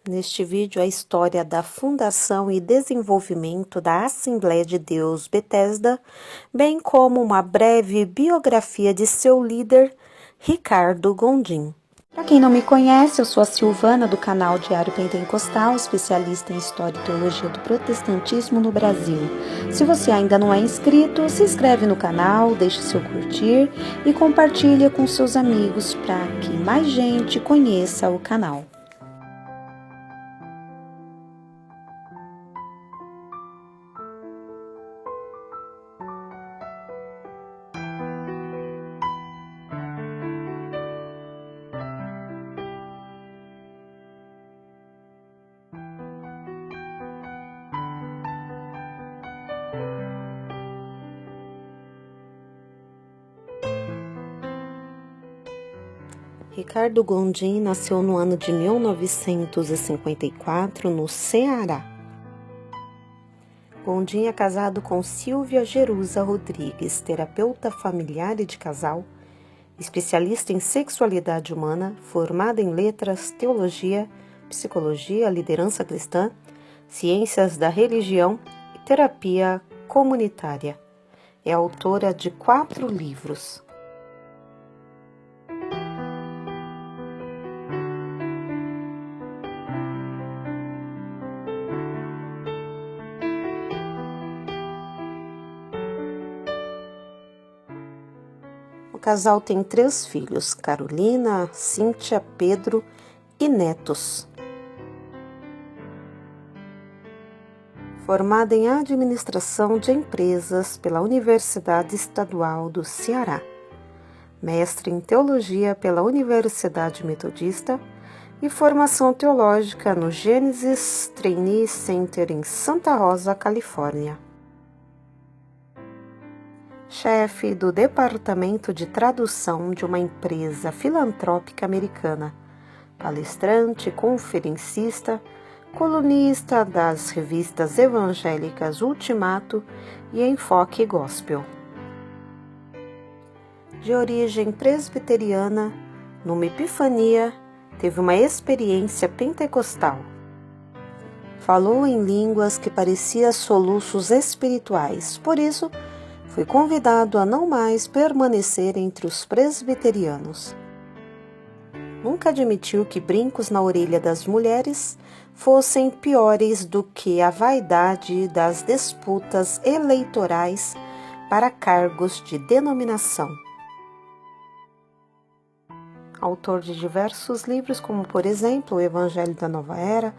neste vídeo a história da fundação e desenvolvimento da Assembleia de Deus Bethesda, bem como uma breve biografia de seu líder, Ricardo Gondim. Para quem não me conhece, eu sou a Silvana do canal Diário Pentecostal, especialista em História e Teologia do Protestantismo no Brasil. Se você ainda não é inscrito, se inscreve no canal, deixe seu curtir e compartilhe com seus amigos para que mais gente conheça o canal. Ricardo Gondim nasceu no ano de 1954, no Ceará. Gondim é casado com Silvia Jerusa Rodrigues, terapeuta familiar e de casal, especialista em sexualidade humana, formada em letras, teologia, psicologia, liderança cristã, ciências da religião e terapia comunitária. É autora de 4 livros. O casal tem 3 filhos, Carolina, Cíntia, Pedro e netos. Formada em Administração de Empresas pela Universidade Estadual do Ceará. Mestre em Teologia pela Universidade Metodista e formação teológica no Genesis Trainee Center em Santa Rosa, Califórnia. Chefe do Departamento de Tradução de uma empresa filantrópica americana, palestrante, conferencista, colunista das revistas evangélicas Ultimato e Enfoque Gospel. De origem presbiteriana, numa epifania, teve uma experiência pentecostal. Falou em línguas que pareciam soluços espirituais, por isso, foi convidado a não mais permanecer entre os presbiterianos. Nunca admitiu que brincos na orelha das mulheres fossem piores do que a vaidade das disputas eleitorais para cargos de denominação. Autor de diversos livros, como por exemplo o Evangelho da Nova Era,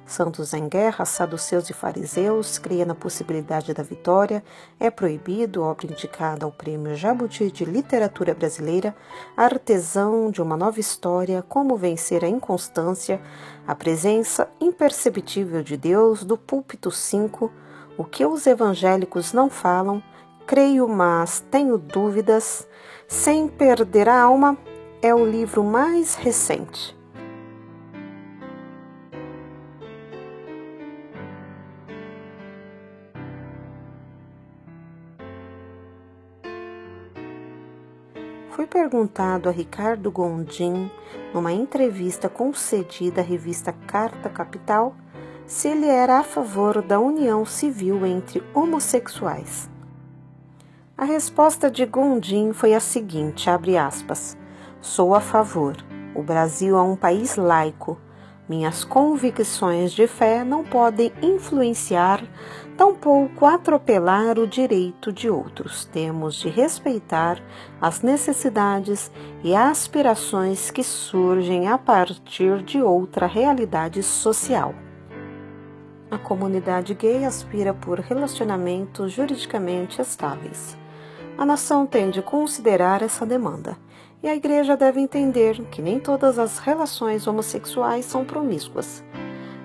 Santos em Guerra, Saduceus e Fariseus, Cria na Possibilidade da Vitória, É Proibido, obra indicada ao Prêmio Jabuti de Literatura Brasileira, Artesão de uma Nova História, Como Vencer a Inconstância, A Presença Imperceptível de Deus, do Púlpito 5, O que os Evangélicos Não Falam, Creio, mas Tenho Dúvidas, Sem Perder a Alma, é o livro mais recente. Foi perguntado a Ricardo Gondim, numa entrevista concedida à revista Carta Capital, se ele era a favor da união civil entre homossexuais. A resposta de Gondim foi a seguinte, abre aspas, sou a favor. O Brasil é um país laico. Minhas convicções de fé não podem influenciar, tampouco atropelar o direito de outros. Temos de respeitar as necessidades e aspirações que surgem a partir de outra realidade social. A comunidade gay aspira por relacionamentos juridicamente estáveis. A nação tem de considerar essa demanda. E a igreja deve entender que nem todas as relações homossexuais são promíscuas.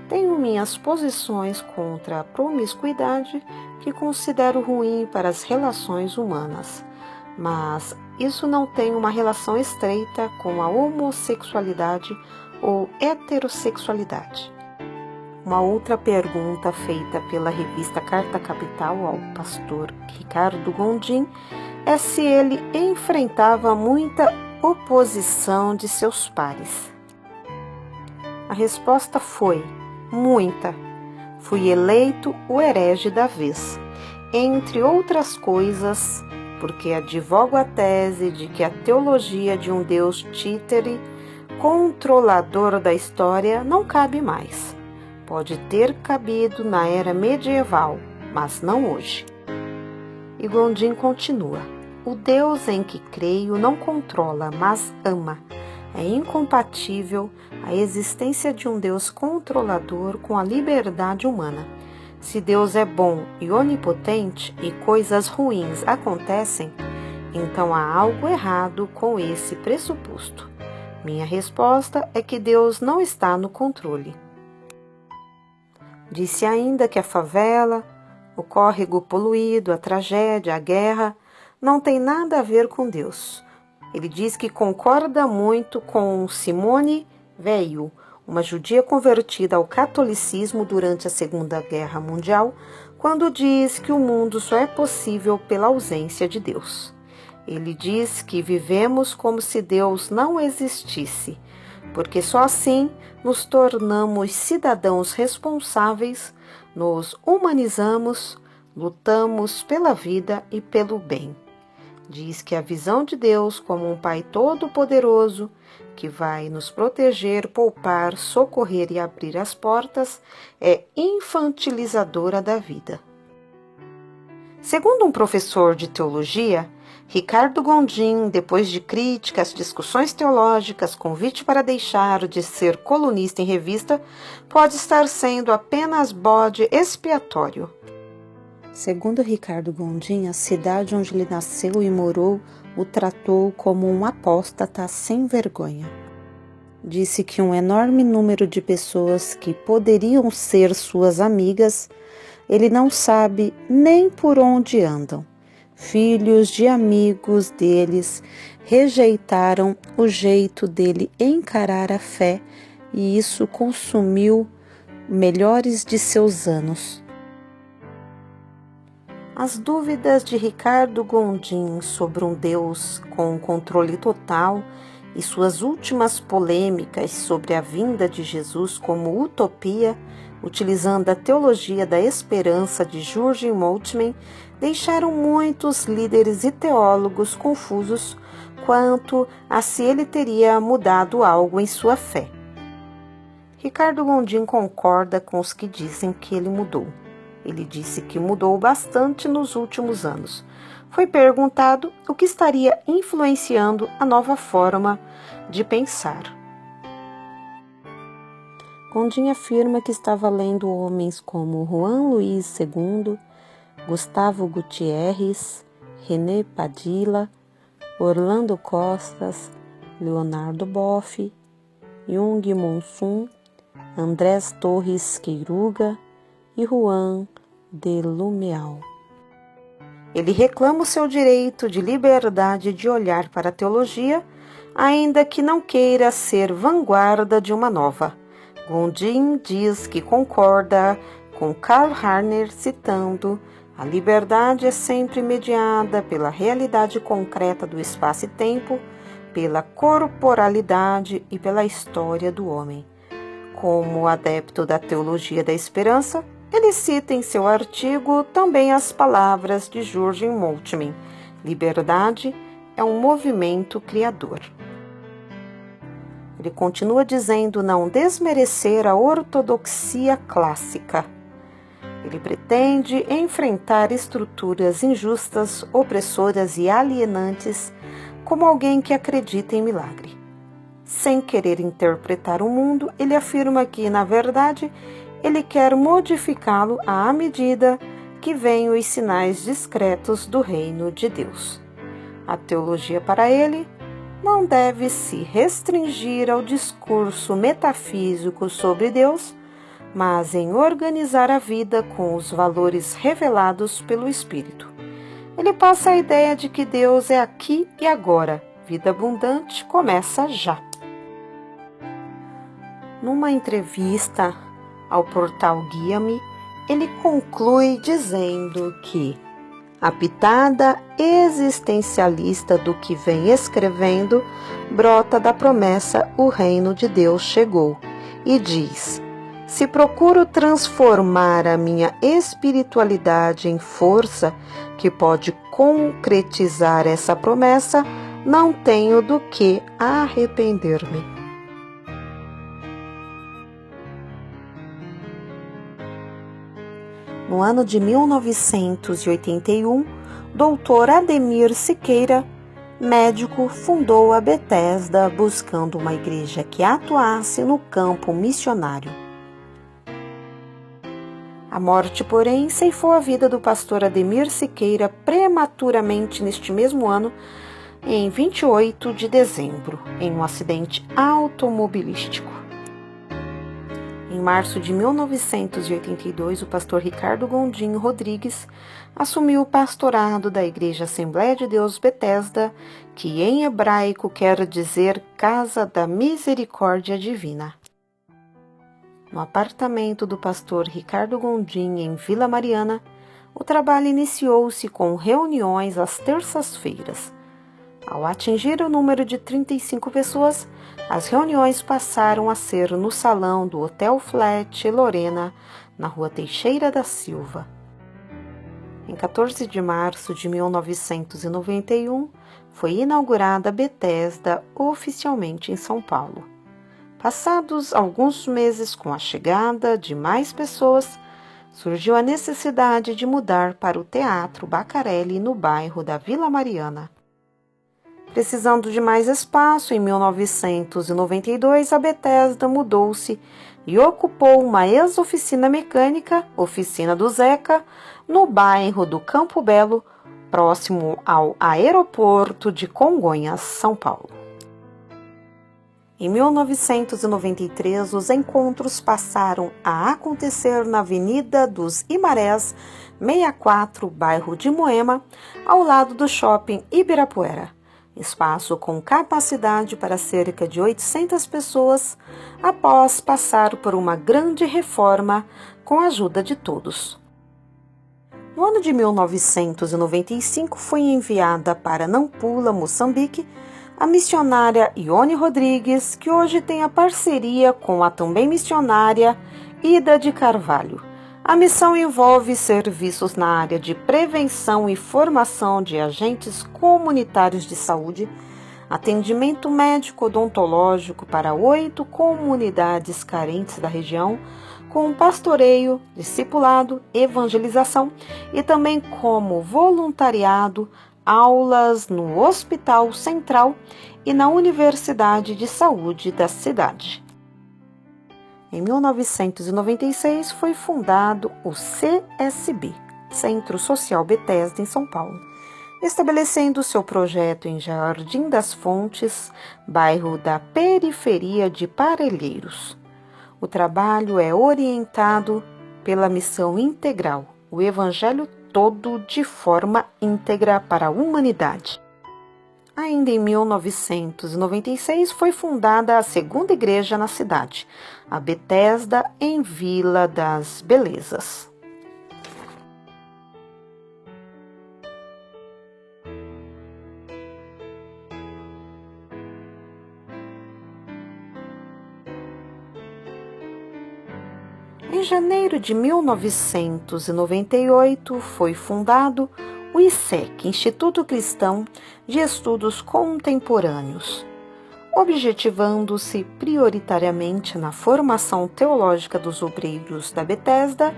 Tenho minhas posições contra a promiscuidade que considero ruim para as relações humanas, mas isso não tem uma relação estreita com a homossexualidade ou heterossexualidade. Uma outra pergunta feita pela revista Carta Capital ao pastor Ricardo Gondim é se ele enfrentava muita oposição de seus pares. A resposta foi: muita. Fui eleito o herege da vez, entre outras coisas, porque advogo a tese de que a teologia de um Deus títere, controlador da história, não cabe mais. Pode ter cabido na era medieval, mas não hoje. E Gondim continua: o Deus em que creio não controla, mas ama. É incompatível a existência de um Deus controlador com a liberdade humana. Se Deus é bom e onipotente e coisas ruins acontecem, então há algo errado com esse pressuposto. Minha resposta é que Deus não está no controle. Disse ainda que a favela, o córrego poluído, a tragédia, a guerra, não tem nada a ver com Deus. Ele diz que concorda muito com Simone Weil, uma judia convertida ao catolicismo durante a Segunda Guerra Mundial, quando diz que o mundo só é possível pela ausência de Deus. Ele diz que vivemos como se Deus não existisse, porque só assim nos tornamos cidadãos responsáveis, nos humanizamos, lutamos pela vida e pelo bem. Diz que a visão de Deus como um Pai todo-poderoso, que vai nos proteger, poupar, socorrer e abrir as portas, é infantilizadora da vida. Segundo um professor de teologia, Ricardo Gondim, depois de críticas, discussões teológicas, convite para deixar de ser colunista em revista, pode estar sendo apenas bode expiatório. Segundo Ricardo Gondim, a cidade onde ele nasceu e morou o tratou como um apóstata sem vergonha. Disse que um enorme número de pessoas que poderiam ser suas amigas, ele não sabe nem por onde andam. Filhos de amigos deles rejeitaram o jeito dele encarar a fé e isso consumiu melhores de seus anos. As dúvidas de Ricardo Gondim sobre um Deus com controle total e suas últimas polêmicas sobre a vinda de Jesus como utopia, utilizando a teologia da esperança de Jürgen Moltmann, deixaram muitos líderes e teólogos confusos quanto a se ele teria mudado algo em sua fé. Ricardo Gondim concorda com os que dizem que ele mudou. Ele disse que mudou bastante nos últimos anos. Foi perguntado o que estaria influenciando a nova forma de pensar. Gondim afirma que estava lendo homens como Juan Luís II, Gustavo Gutierrez, René Padilla, Orlando Costas, Leonardo Boff, Jung Monsun, Andrés Torres Queiruga e Juan de Lumeau. Ele reclama o seu direito de liberdade de olhar para a teologia, ainda que não queira ser vanguarda de uma nova. Gondim diz que concorda com Karl Rahner, citando: a liberdade é sempre mediada pela realidade concreta do espaço e tempo, pela corporalidade e pela história do homem. Como adepto da teologia da esperança, ele cita em seu artigo também as palavras de Jürgen Moltmann: liberdade é um movimento criador. Ele continua dizendo não desmerecer a ortodoxia clássica. Ele pretende enfrentar estruturas injustas, opressoras e alienantes como alguém que acredita em milagre. Sem querer interpretar o mundo, ele afirma que, na verdade, ele quer modificá-lo à medida que vêm os sinais discretos do reino de Deus. A teologia para ele não deve se restringir ao discurso metafísico sobre Deus, mas em organizar a vida com os valores revelados pelo Espírito. Ele passa a ideia de que Deus é aqui e agora. Vida abundante começa já. Numa entrevista ao portal Guia-me, ele conclui dizendo que a pitada existencialista do que vem escrevendo brota da promessa "o reino de Deus chegou", e diz: se procuro transformar a minha espiritualidade em força que pode concretizar essa promessa, não tenho do que arrepender-me. No ano de 1981, Dr. Ademir Siqueira, médico, fundou a Bethesda buscando uma igreja que atuasse no campo missionário. A morte, porém, ceifou a vida do pastor Ademir Siqueira prematuramente neste mesmo ano, em 28 de dezembro, em um acidente automobilístico. Em março de 1982, o pastor Ricardo Gondim Rodrigues assumiu o pastorado da Igreja Assembleia de Deus Bethesda, que em hebraico quer dizer Casa da Misericórdia Divina. No apartamento do pastor Ricardo Gondim, em Vila Mariana, o trabalho iniciou-se com reuniões às terças-feiras. Ao atingir o número de 35 pessoas, as reuniões passaram a ser no salão do Hotel Flat Lorena, na Rua Teixeira da Silva. Em 14 de março de 1991, foi inaugurada a Bethesda oficialmente em São Paulo. Passados alguns meses com a chegada de mais pessoas, surgiu a necessidade de mudar para o Teatro Bacarelli, no bairro da Vila Mariana. Precisando de mais espaço, em 1992 a Bethesda mudou-se e ocupou uma ex-oficina mecânica, Oficina do Zeca, no bairro do Campo Belo, próximo ao aeroporto de Congonhas, São Paulo. Em 1993, os encontros passaram a acontecer na Avenida dos Imarés, 64, bairro de Moema, ao lado do Shopping Ibirapuera. Espaço com capacidade para cerca de 800 pessoas, após passar por uma grande reforma com a ajuda de todos. No ano de 1995, foi enviada para Nampula, Moçambique, a missionária Ione Rodrigues, que hoje tem a parceria com a também missionária Ida de Carvalho. A missão envolve serviços na área de prevenção e formação de agentes comunitários de saúde, atendimento médico odontológico para 8 comunidades carentes da região, com pastoreio, discipulado, evangelização e também como voluntariado, aulas no Hospital Central e na Universidade de Saúde da cidade. Em 1996 foi fundado o CSB, Centro Social Bethesda, em São Paulo, estabelecendo seu projeto em Jardim das Fontes, bairro da periferia de Parelheiros. O trabalho é orientado pela missão integral, o Evangelho todo de forma íntegra para a humanidade. Ainda em 1996 foi fundada a segunda igreja na cidade, a Bethesda em Vila das Belezas. Em janeiro de 1998 foi fundado o ICEC, Instituto Cristão de Estudos Contemporâneos, objetivando-se prioritariamente na formação teológica dos obreiros da Bethesda,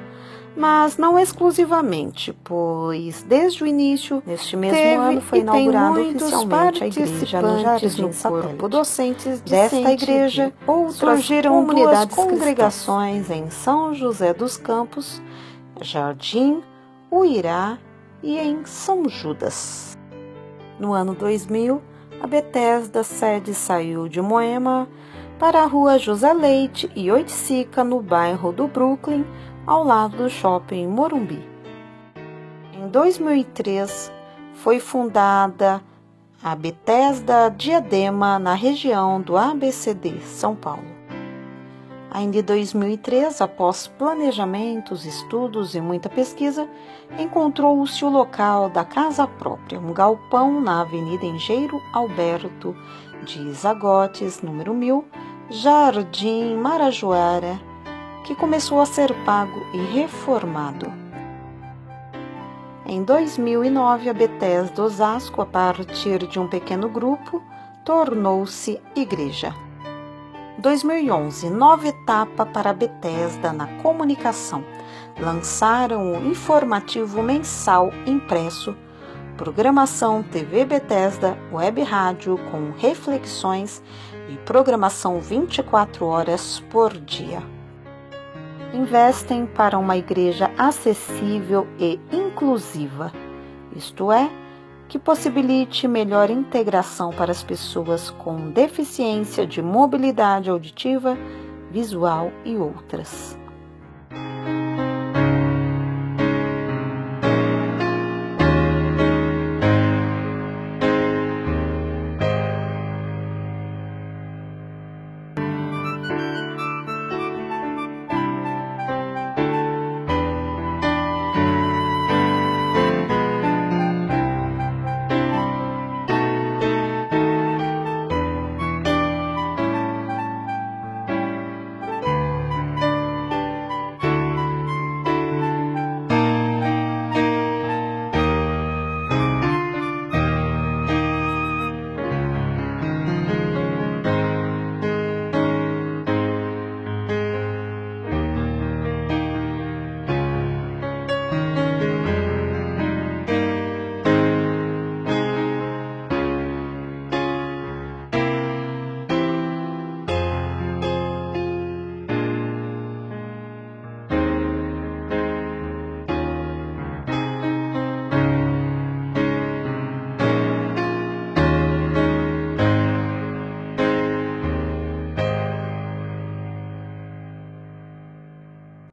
mas não exclusivamente, pois desde o início, neste mesmo ano, foi inaugurada oficialmente a igreja no Jardim Satélite. Docentes desta igreja, surgiram duas congregações em São José dos Campos, Jardim, Uirá e em São Judas. No ano 2000, a Bethesda sede saiu de Moema para a Rua José Leite e Oiticica, no bairro do Brooklyn, ao lado do Shopping Morumbi. Em 2003, foi fundada a Bethesda Diadema, na região do ABCD, São Paulo. Ainda em 2003, após planejamentos, estudos e muita pesquisa, encontrou-se o local da casa própria, um galpão na Avenida Engenheiro Alberto de Zagotes, número 1000, Jardim Marajoara, que começou a ser pago e reformado. Em 2009, a Bethesda Osasco, a partir de um pequeno grupo, tornou-se igreja. 2011, nova etapa para a Bethesda na comunicação. Lançaram o informativo mensal impresso, programação TV Bethesda, web rádio com reflexões e programação 24 horas por dia. Investem para uma igreja acessível e inclusiva, isto é, que possibilite melhor integração para as pessoas com deficiência de mobilidade auditiva, visual e outras.